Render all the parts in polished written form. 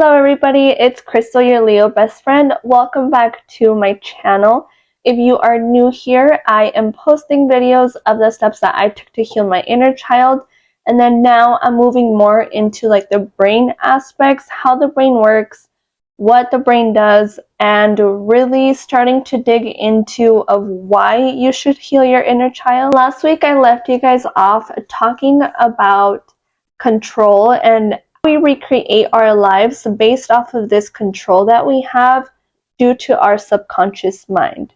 Hello everybody, it's Krystal, your Leo best friend. Welcome back to my channel. If you are new here, I am posting videos of the steps that I took to heal my inner child. And then now I'm moving more into like the brain aspects, how the brain works, what the brain does, and really starting to dig into of why you should heal your inner child. Last week I left you guys off talking about control and we recreate our lives based off of this control that we have due to our subconscious mind.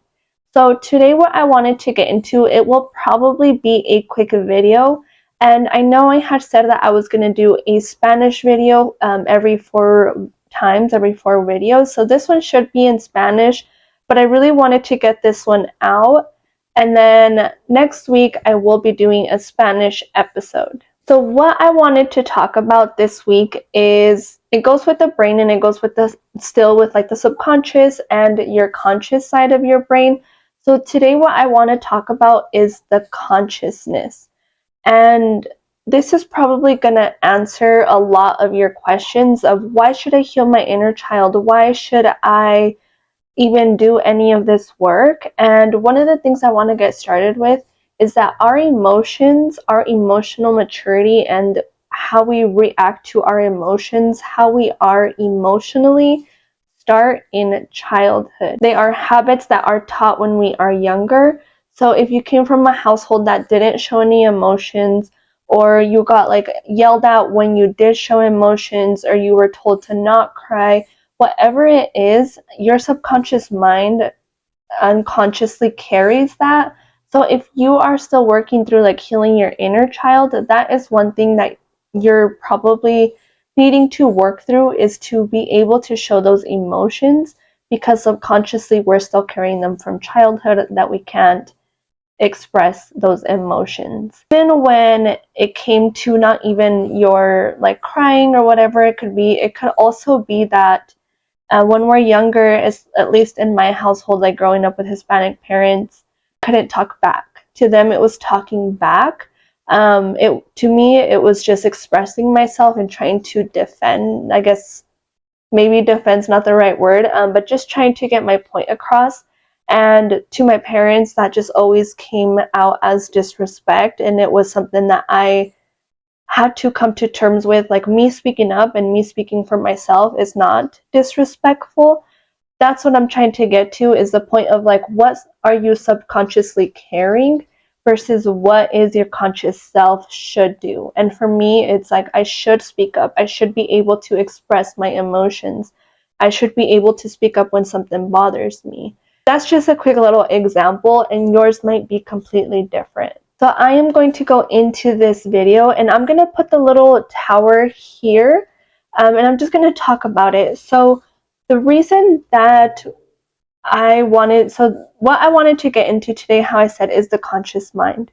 So today what I wanted to get into, it will probably be a quick video, and I know I had said that I was going to do a Spanish video every 4 videos, so this one should be in Spanish, but I really wanted to get this one out, and then next week I will be doing a Spanish episode. So what I wanted to talk about this week is, it goes with the brain and it goes with like the subconscious and your conscious side of your brain. So today what I want to talk about is the consciousness. And this is probably going to answer a lot of your questions of why should I heal my inner child? Why should I even do any of this work? And one of the things I want to get started with is that our emotions, our emotional maturity, and how we react to our emotions, how we are emotionally, start in childhood. They are habits that are taught when we are younger. So if you came from a household that didn't show any emotions, or you got like yelled at when you did show emotions, or you were told to not cry, whatever it is, your subconscious mind unconsciously carries that. So if you are still working through like healing your inner child, that is one thing that you're probably needing to work through, is to be able to show those emotions, because subconsciously we're still carrying them from childhood, that we can't express those emotions. Even when it came to not even your like crying or whatever it could be, it could also be that when we're younger, at least in my household, like growing up with Hispanic parents, couldn't talk back. To them, it was talking back. To me, it was just expressing myself and trying to defend. I guess maybe defend's not the right word, but just trying to get my point across. And to my parents, that just always came out as disrespect, and it was something that I had to come to terms with. Like, me speaking up and me speaking for myself is not disrespectful. That's what I'm trying to get to, is the point of like, what are you subconsciously carrying versus what is your conscious self should do. And for me, it's like, I should speak up. I should be able to express my emotions. I should be able to speak up when something bothers me. That's just a quick little example, and yours might be completely different. So I am going to go into this video, and I'm going to put the little tower here, and I'm just going to talk about it. So the reason that what I wanted to get into today, how I said, is the conscious mind.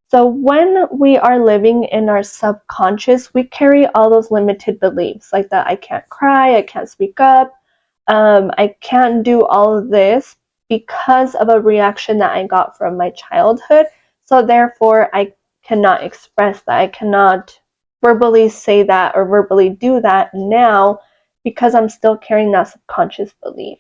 So when we are living in our subconscious, we carry all those limited beliefs, like that I can't cry, I can't speak up, I can't do all of this because of a reaction that I got from my childhood. So therefore, I cannot express that. I cannot verbally say that or verbally do that now, because I'm still carrying that subconscious belief.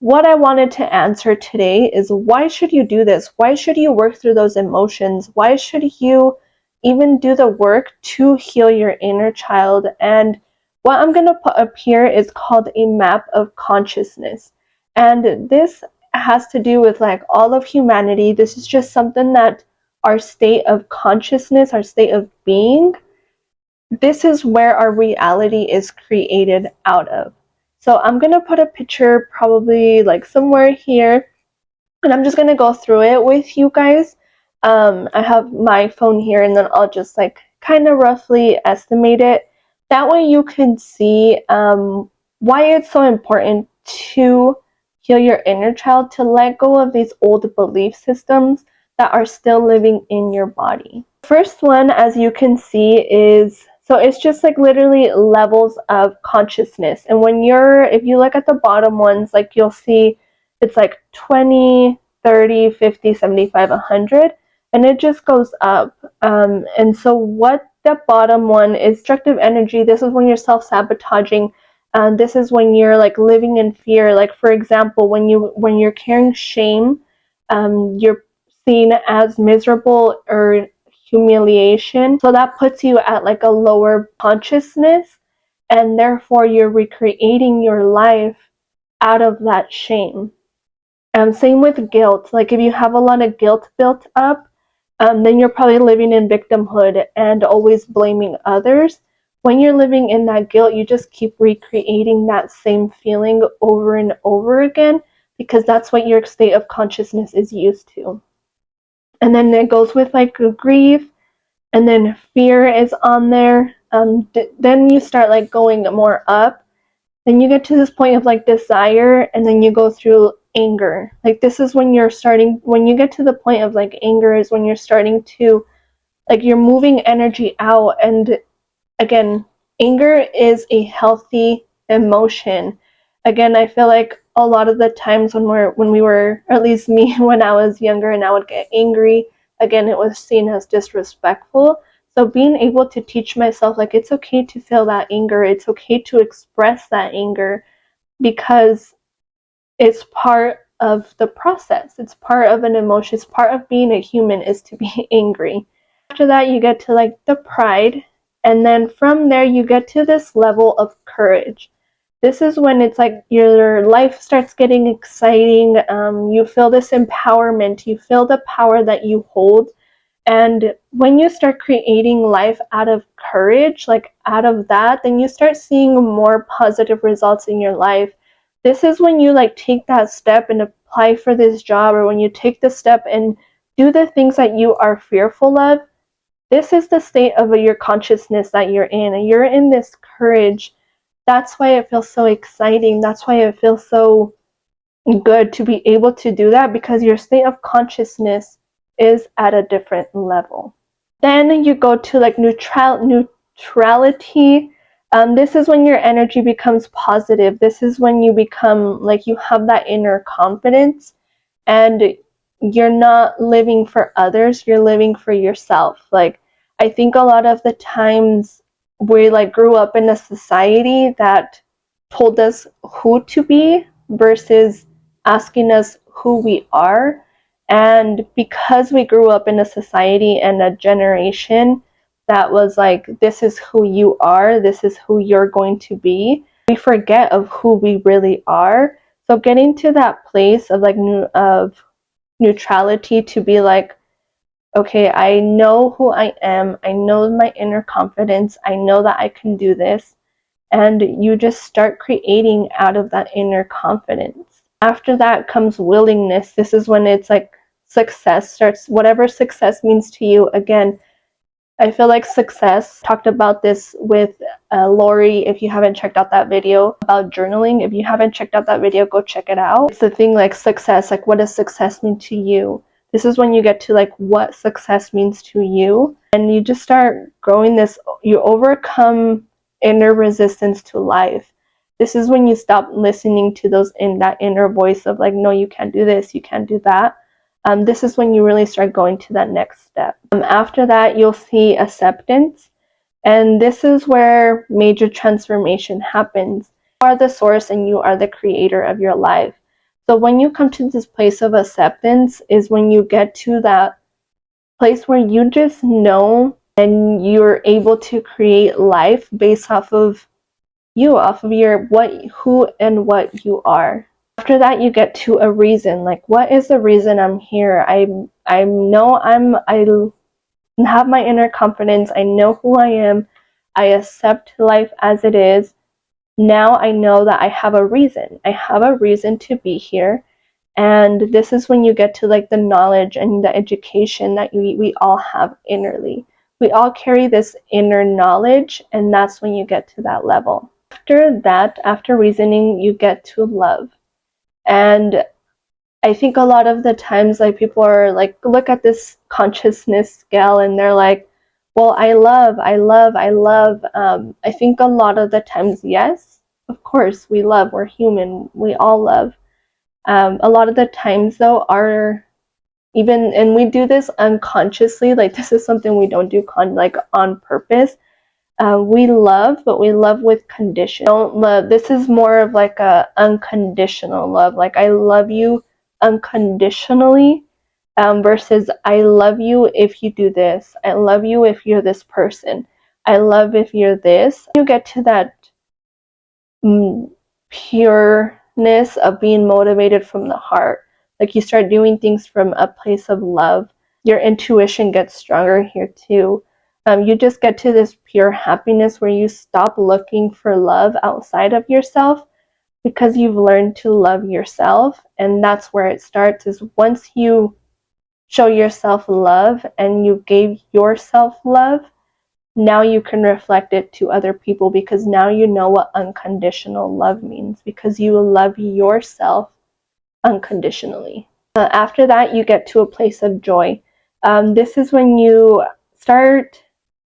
What I wanted to answer today is, why should you do this? Why should you work through those emotions? Why should you even do the work to heal your inner child? And what I'm going to put up here is called a map of consciousness. And this has to do with like all of humanity. This is just something that our state of consciousness, our state of being, this is where our reality is created out of. So I'm going to put a picture probably like somewhere here, and I'm just going to go through it with you guys. I have my phone here, and then I'll just like kind of roughly estimate it. That way you can see why it's so important to heal your inner child, to let go of these old belief systems that are still living in your body. First one, as you can see, is, so it's just like literally levels of consciousness. And if you look at the bottom ones, like you'll see it's like 20, 30, 50, 75, 100, and it just goes up. And so what the bottom one is, destructive energy. This is when you're self-sabotaging This is when you're like living in fear. Like for example, when you're carrying shame, you're seen as miserable or humiliation. So that puts you at like a lower consciousness, and therefore you're recreating your life out of that shame. Same with guilt. Like if you have a lot of guilt built up, then you're probably living in victimhood and always blaming others. When you're living in that guilt, you just keep recreating that same feeling over and over again because that's what your state of consciousness is used to. And then it goes with like grief, and then fear is on there. Then you start like going more up. Then you get to this point of like desire, and then you go through anger. Like this is when you're starting, when you get to the point of like anger is when you're starting to, like you're moving energy out. And again, anger is a healthy emotion. Again, I feel like a lot of the times when we were, or at least me, when I was younger and I would get angry, again, it was seen as disrespectful. So being able to teach myself like it's okay to feel that anger, it's okay to express that anger, because it's part of the process. It's part of an emotion. It's part of being a human is to be angry. After that, you get to like the pride, and then from there you get to this level of courage. This is when it's like your life starts getting exciting. You feel this empowerment. You feel the power that you hold. And when you start creating life out of courage, like out of that, then you start seeing more positive results in your life. This is when you like take that step and apply for this job, or when you take the step and do the things that you are fearful of. This is the state of your consciousness that you're in, and you're in this courage. That's why it feels so exciting. That's why it feels so good to be able to do that, because your state of consciousness is at a different level. Then you go to like neutrality. This is when your energy becomes positive. This is when you become like you have that inner confidence, and you're not living for others, you're living for yourself. Like I think a lot of the times we like grew up in a society that told us who to be versus asking us who we are. And because we grew up in a society and a generation that was like, this is who you are, this is who you're going to be, we forget of who we really are. So getting to that place of like of neutrality, to be like, okay, I know who I am, I know my inner confidence, I know that I can do this, and you just start creating out of that inner confidence. After that comes willingness. This is when it's like success starts, whatever success means to you. Again, I feel like success, talked about this with Lori. If you haven't checked out that video about journaling, if you haven't checked out that video, go check it out. It's the thing like success, like what does success mean to you? This is when you get to like what success means to you, and you just start growing this, you overcome inner resistance to life. This is when you stop listening to those that inner voice of like, no, you can't do this, you can't do that. This is when you really start going to that next step. After that, you'll see acceptance. And this is where major transformation happens. You are the source and you are the creator of your life. So when you come to this place of acceptance is when you get to that place where you just know and you're able to create life based off of you, off of your who and what you are. After that, you get to a reason. Like, what is the reason I'm here? I know I have my inner confidence. I know who I am. I accept life as it is. Now I know that I have a reason. I have a reason to be here. And this is when you get to like the knowledge and the education that we all have innerly. We all carry this inner knowledge, and that's when you get to that level. After that, after reasoning, you get to love. And I think a lot of the times like people are like, look at this consciousness scale and they're like, well, I love. I think a lot of the times, yes, of course we love, we're human, we all love. A lot of the times though, and we do this unconsciously, like this is something we don't do like on purpose. We love, but we love with condition. Don't love. This is more of like a unconditional love. Like I love you unconditionally, versus I love you if you do this. I love you if you're this person. I love if you're this. You get to that pureness of being motivated from the heart. Like you start doing things from a place of love. Your intuition gets stronger here too. You just get to this pure happiness where you stop looking for love outside of yourself because you've learned to love yourself. And that's where it starts, is once you show yourself love and you gave yourself love, now you can reflect it to other people, because now you know what unconditional love means, because you love yourself unconditionally. After that, you get to a place of joy. This is when you start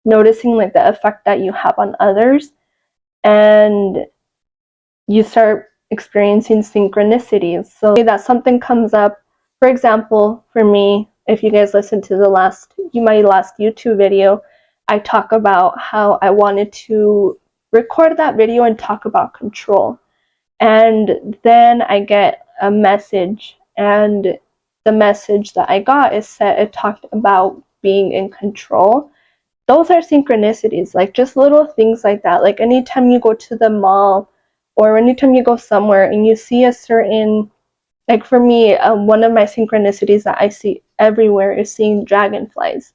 noticing like the effect that you have on others, and you start experiencing synchronicities. So that something comes up, for example, for me, if you guys listen to my last YouTube video, I talk about how I wanted to record that video and talk about control. And then I get a message, and the message that I got it talked about being in control. Those are synchronicities, like just little things like that. Like anytime you go to the mall or anytime you go somewhere and you see a certain, like for me, one of my synchronicities that I see everywhere is seeing dragonflies.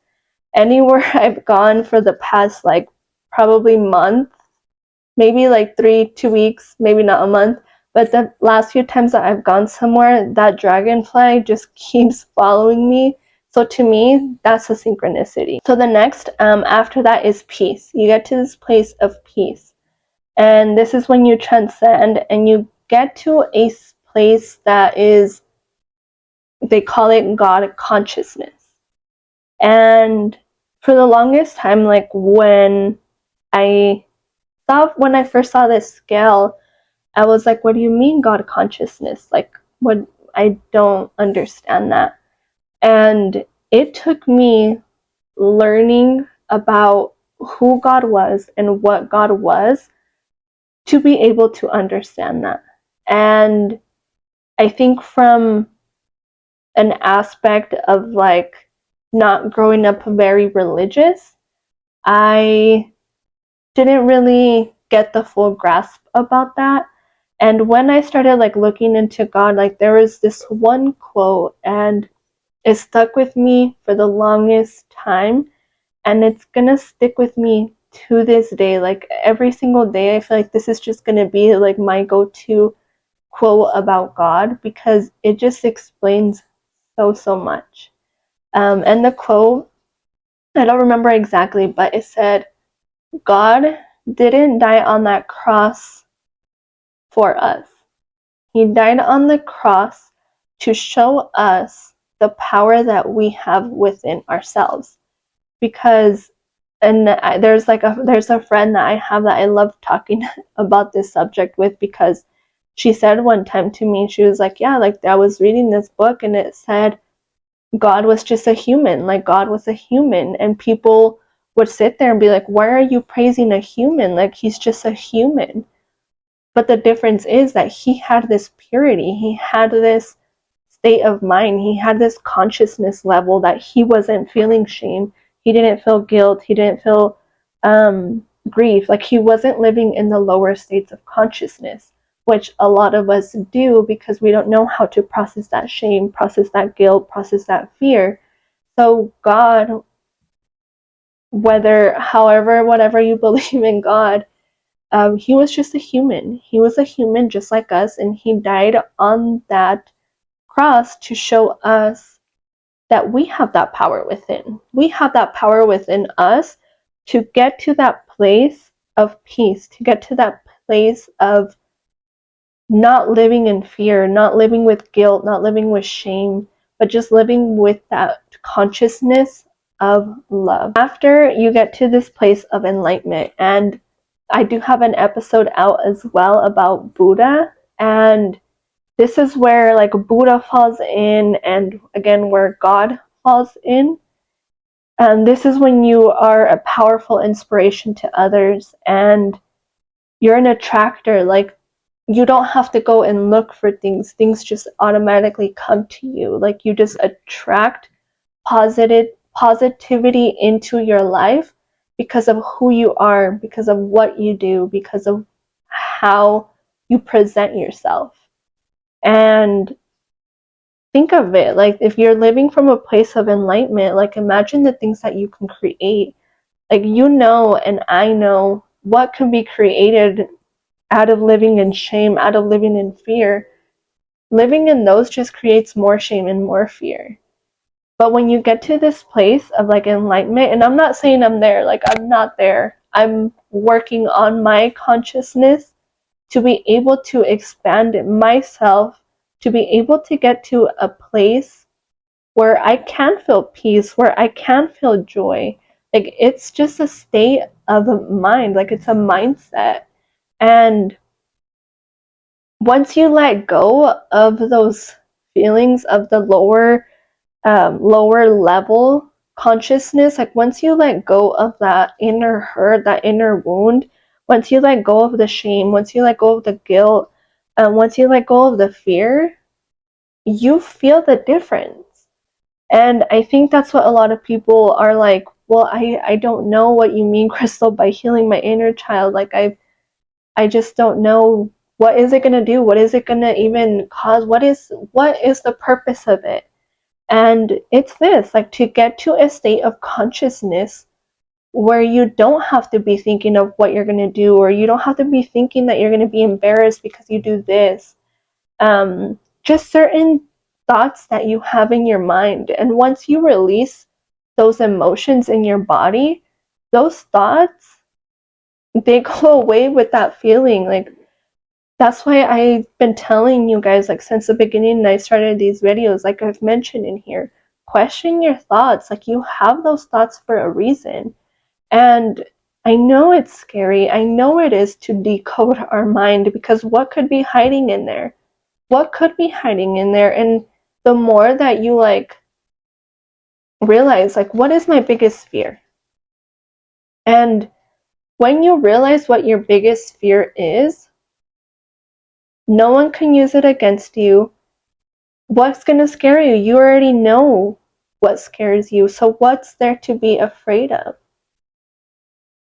Anywhere I've gone for the past like probably month, maybe like 2 weeks, maybe not a month, but the last few times that I've gone somewhere, that dragonfly just keeps following me. So to me, that's a synchronicity. So the next, after that, is peace. You get to this place of peace. And this is when you transcend and you get to a place that is, they call it God consciousness. And for the longest time, like when I first saw this scale, I was like, what do you mean God consciousness? Like, what? I don't understand that. And it took me learning about who God was and what God was to be able to understand that. And I think from an aspect of like not growing up very religious, I didn't really get the full grasp about that. And when I started like looking into God, like there was this one quote, and it stuck with me for the longest time, and it's gonna stick with me to this day. Like every single day I feel like this is just gonna be like my go-to quote about God, because it just explains so much. And the quote, I don't remember exactly, but it said, God didn't die on that cross for us. He died on the cross to show us the power that we have within ourselves. Because, and there's a friend that I have that I love talking about this subject with, because she said one time to me, she was like, yeah, like I was reading this book and it said God was just a human, like God was a human, and people would sit there and be like, why are you praising a human? Like he's just a human. But the difference is that he had this purity, he had this state of mind, he had this consciousness level that he wasn't feeling shame, he didn't feel guilt, he didn't feel grief. Like he wasn't living in the lower states of consciousness, which a lot of us do because we don't know how to process that shame, process that guilt, process that fear. So God, whatever you believe in God, he was just a human. He was a human just like us, and he died on that cross to show us that we have that power within. We have that power within us to get to that place of peace, to get to that place of not living in fear, not living with guilt, not living with shame, but just living with that consciousness of love. After you get to this place of enlightenment, and I do have an episode out as well about Buddha, and this is where like Buddha falls in, and again where God falls in. This is when you are a powerful inspiration to others, and you're an attractor. Like, you don't have to go and look for things. Things just automatically come to you. Like, you just attract positivity into your life because of who you are, because of what you do, because of how you present yourself. And think of it like, if you're living from a place of enlightenment, like, imagine the things that you can create. Like, you know, and I know what can be created out of living in shame, out of living in fear. Living in those just creates more shame and more fear. But when you get to this place of like enlightenment, and I'm not saying I'm there, like, I'm not there. I'm working on my consciousness to be able to expand myself, to be able to get to a place where I can feel peace, where I can feel joy. Like, it's just a state of mind, like, it's a mindset. And once you let go of those feelings of the lower level consciousness, like, once you let go of that inner hurt, that inner wound, once you let go of the shame, once you let go of the guilt, once you let go of the fear, you feel the difference. And I think that's what a lot of people are like, well, I don't know what you mean, Krystal, by healing my inner child. Like, I just don't know, what is it going to do? What is it going to even cause? What is the purpose of it? And it's this, like, to get to a state of consciousness where you don't have to be thinking of what you're going to do, or you don't have to be thinking that you're going to be embarrassed because you do this. Just certain thoughts that you have in your mind. And once you release those emotions in your body, those thoughts, they go away with that feeling. Like, that's why I've been telling you guys, like, since the beginning I started these videos, like I've mentioned in here, question your thoughts. Like, you have those thoughts for a reason. And I know it's scary. I know it is to decode our mind, because what could be hiding in there? What could be hiding in there? And the more that you like realize, like, what is my biggest fear? And when you realize what your biggest fear is, no one can use it against you. What's going to scare you? You already know what scares you. So what's there to be afraid of?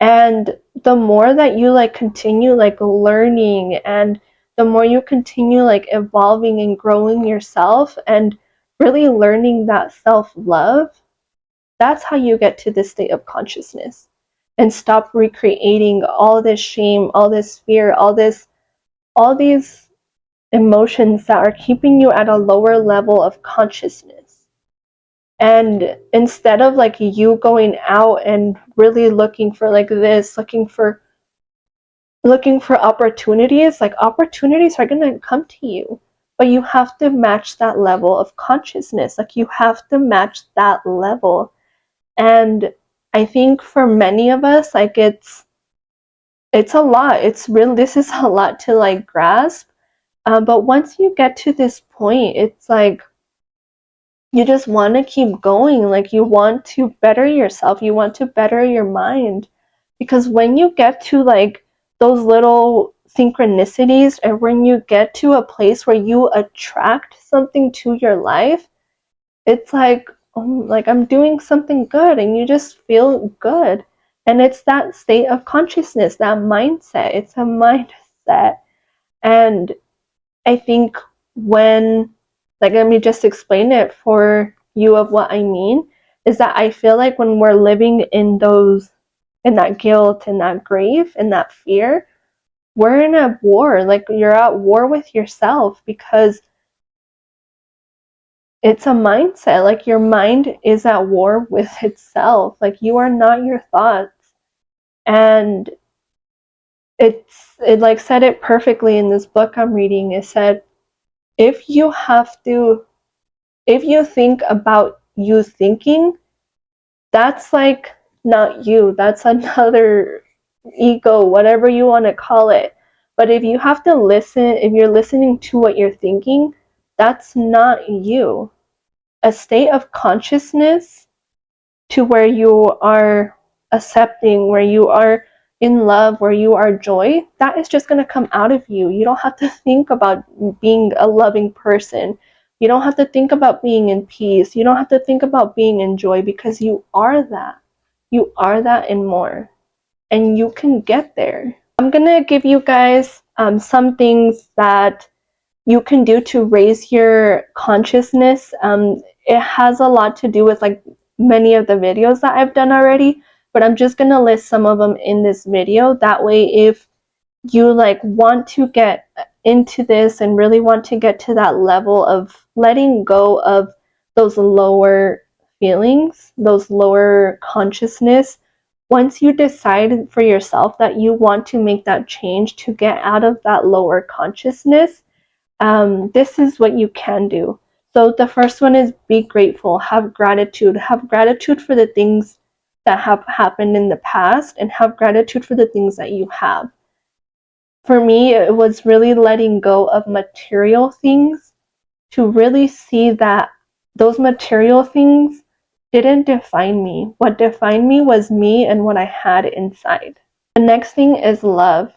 And the more that you like continue like learning, and the more you continue like evolving and growing yourself and really learning that self-love, that's how you get to this state of consciousness and stop recreating all this shame, all this fear, all these emotions that are keeping you at a lower level of consciousness. And instead of like you going out and really looking for like this, looking for opportunities, like, opportunities are going to come to you, but you have to match that level of consciousness. Like, you have to match that level. And I think for many of us, like, it's a lot. It's really, this is a lot to like grasp. But once you get to this point, it's like you just want to keep going. Like, you want to better yourself, you want to better your mind. Because when you get to like those little synchronicities, and when you get to a place where you attract something to your life, it's like, oh, like, I'm doing something good, and you just feel good. And it's that state of consciousness, that mindset. It's a mindset. And I think when, like, let me just explain it for you of what I mean, is that I feel like when we're living in that guilt, in that grief, in that fear, we're in a war. Like, you're at war with yourself, because it's a mindset. Like, your mind is at war with itself. Like, you are not your thoughts. And it like said it perfectly in this book I'm reading. It said, if you think about you thinking, that's like not you. That's another ego, whatever you want to call it. But if you have to listen, if you're listening to what you're thinking, that's not you. A state of consciousness to where you are accepting, where you are in love, where you are joy, that is just going to come out of you. You don't have to think about being a loving person. You don't have to think about being in peace. You don't have to think about being in joy, because you are that. You are that and more. And you can get there. I'm going to give you guys some things that you can do to raise your consciousness. It has a lot to do with like many of the videos that I've done already, but I'm just gonna list some of them in this video. That way, if you like want to get into this and really want to get to that level of letting go of those lower feelings, those lower consciousness, once you decide for yourself that you want to make that change to get out of that lower consciousness, this is what you can do. So the first one is be grateful, have gratitude for the things that have happened in the past, and have gratitude for the things that you have. For me, it was really letting go of material things to really see that those material things didn't define me. What defined me was me and what I had inside. The next thing is love.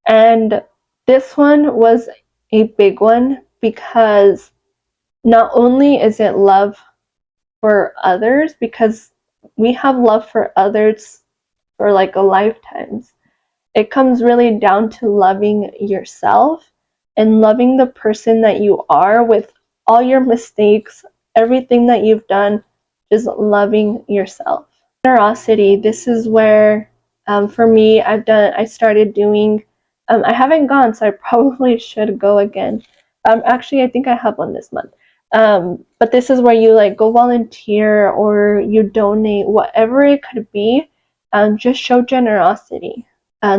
And this one was a big one, because not only is it love for others, because we have love for others for like a lifetimes. It comes really down to loving yourself and loving the person that you are with all your mistakes, everything that you've done, just loving yourself. Generosity, this is where for me I started doing, I haven't gone, so I probably should go again. Actually, I think I have one this month. But this is where you like go volunteer or you donate, whatever it could be. Just show generosity.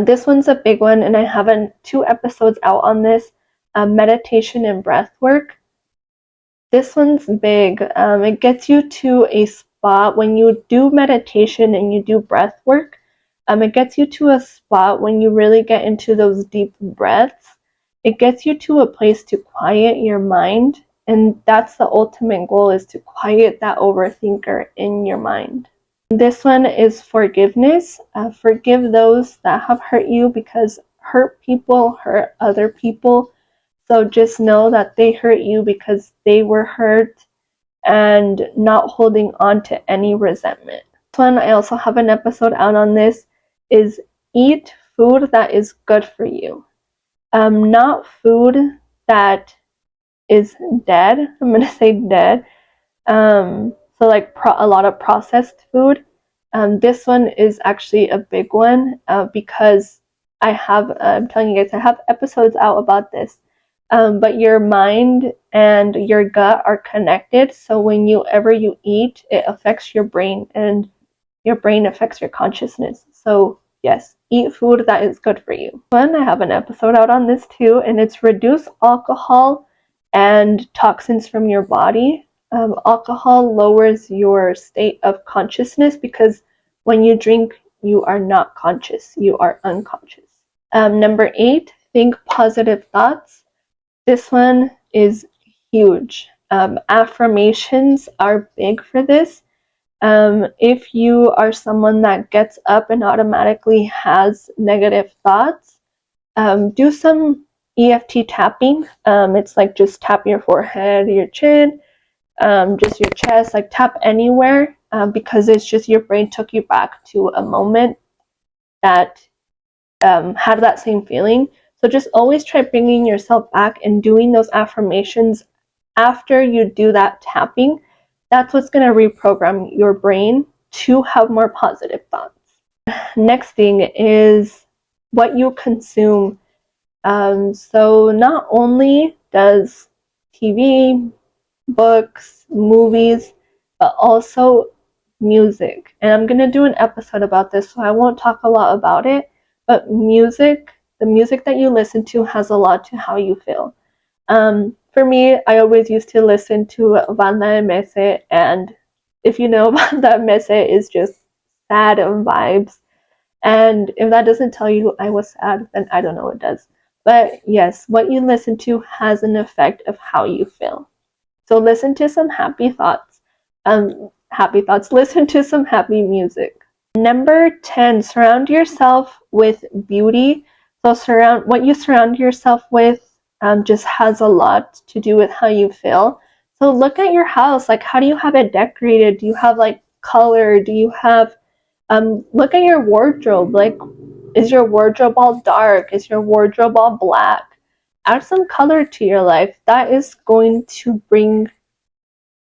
This one's a big one, and I have 2 episodes out on this, meditation and breath work. This one's big. It gets you to a spot when you do meditation and you do breath work. It gets you to a spot when you really get into those deep breaths. It gets you to a place to quiet your mind, and that's the ultimate goal, is to quiet that overthinker in your mind. This one is forgiveness. Forgive those that have hurt you, because hurt people hurt other people. So just know that they hurt you because they were hurt, and not holding on to any resentment. This one, I also have an episode out on this, is eat food that is good for you. Not food that is dead. I'm going to say dead. So like a lot of processed food. This one is actually a big one, because I'm telling you guys, I have episodes out about this. But your mind and your gut are connected. So whenever you eat, it affects your brain, and your brain affects your consciousness. So yes, eat food that is good for you. One, I have an episode out on this too, and it's reduce alcohol and toxins from your body. Alcohol lowers your state of consciousness, because when you drink, you are not conscious, you are unconscious. Number 8, think positive thoughts. This one is huge. Affirmations are big for this. If you are someone that gets up and automatically has negative thoughts, do some EFT tapping. It's like just tap your forehead, your chin, just your chest, like tap anywhere, because it's just your brain took you back to a moment that had that same feeling. So just always try bringing yourself back and doing those affirmations after you do that tapping. That's what's going to reprogram your brain to have more positive thoughts. Next thing is what you consume. So not only does TV, books, movies, but also music. And I'm going to do an episode about this, so I won't talk a lot about it. But music, the music that you listen to has a lot to how you feel. For me, I always used to listen to Banda MS, and if you know, Banda MS is just sad vibes. And if that doesn't tell you I was sad, then I don't know what does. But yes, what you listen to has an effect of how you feel. So listen to some happy thoughts. happy thoughts. Listen to some happy music. Number 10, surround yourself with beauty. So what you surround yourself with just has a lot to do with how you feel. So look at your house. Like, how do you have it decorated? Do you have like color? Do you have look at your wardrobe. Like, is your wardrobe all dark? Is your wardrobe all black? Add some color to your life. That is going to bring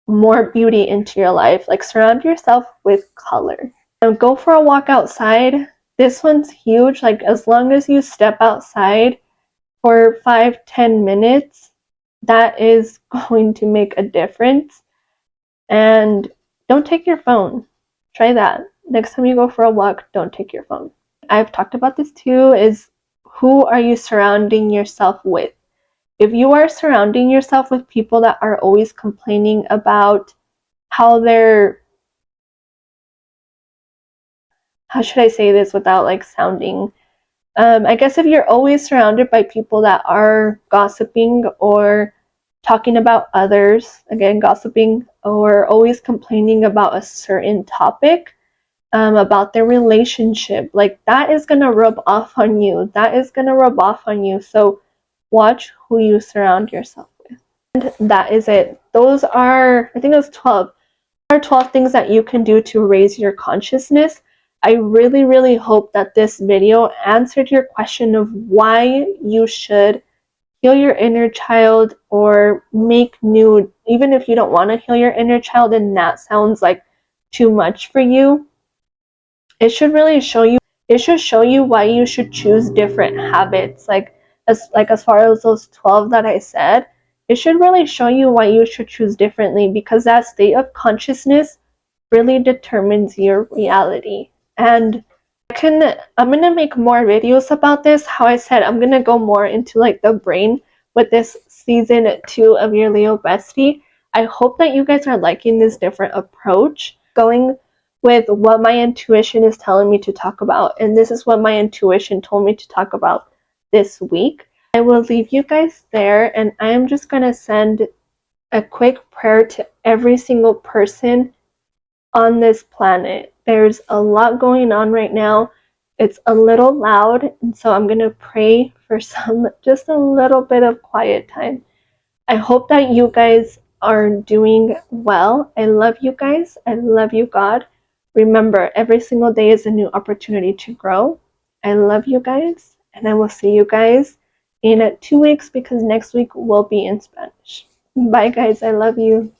more beauty into your life. Like, surround yourself with color. Now go for a walk outside. This one's huge. Like, as long as you step outside for 5-10 minutes, that is going to make a difference. And don't take your phone. Try that. Next time you go for a walk, don't take your phone. I've talked about this too, is who are you surrounding yourself with? If you are surrounding yourself with people that are always complaining about how how should I say this without like sounding, I guess if you're always surrounded by people that are gossiping or talking about others, again, gossiping, or always complaining about a certain topic, about their relationship, like that is gonna rub off on you. That is gonna rub off on you. So watch who you surround yourself with. And that is it. Those are, I think it was 12. There are 12 things that you can do to raise your consciousness. I really, really hope that this video answered your question of why you should heal your inner child or make new, even if you don't want to heal your inner child and that sounds like too much for you. It should really show you, it should show you why you should choose different habits. Like as far as those 12 that I said, it should really show you why you should choose differently, because that state of consciousness really determines your reality. And I'm gonna make more videos about this. How I said, I'm gonna go more into like the brain with this season 2 of your Leo Bestie. I hope that you guys are liking this different approach, going with what my intuition is telling me to talk about. And this is what my intuition told me to talk about this week. I will leave you guys there, and I am just gonna send a quick prayer to every single person on this planet. There's a lot going on right now. It's a little loud, and so I'm going to pray for just a little bit of quiet time. I hope that you guys are doing well. I love you guys. I love you, God. Remember, every single day is a new opportunity to grow. I love you guys, and I will see you guys in 2 weeks, because next week will be in Spanish. Bye, guys. I love you.